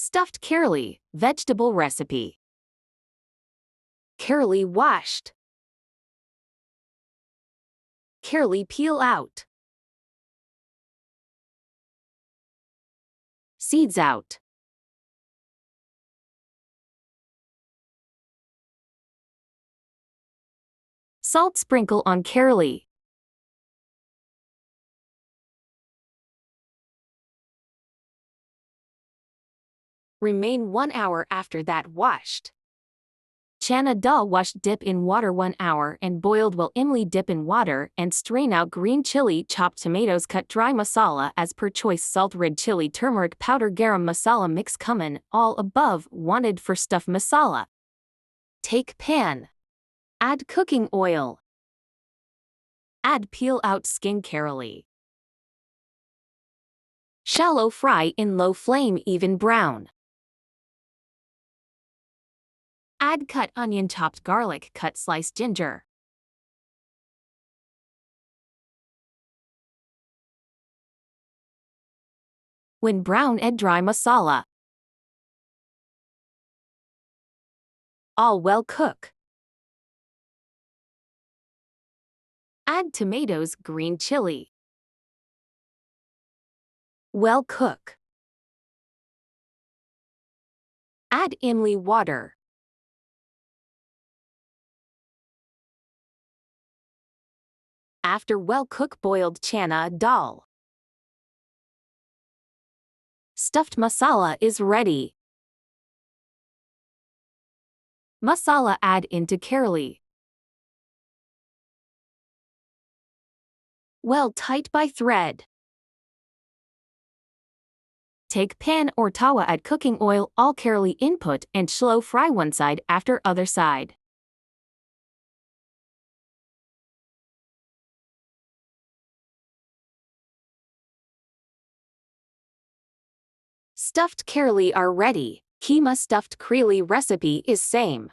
Stuffed Kareli, vegetable recipe. Kareli washed. Kareli peel out. Seeds out. Salt sprinkle on Kareli. Remain 1 hour after that washed. Chana dal washed dip in water 1 hour and boiled well imli dip in water and strain out green chili chopped tomatoes cut dry masala as per choice salt red chili turmeric powder garam masala mix cumin all above wanted for stuff masala. Take pan. Add cooking oil. Add peel out skin Kareli. Shallow fry in low flame even brown. Add cut onion chopped garlic cut sliced ginger. When brown add dry masala. All well cook. Add tomatoes green chili. Well cook. Add imli water. After well cook boiled chana dal. Stuffed masala is ready. Masala add into Kareli. Well tight by thread. Take pan or tawa add cooking oil all Kareli input and slow fry one side after other side. Stuffed Kareli are ready. Keema stuffed Kareli recipe is same.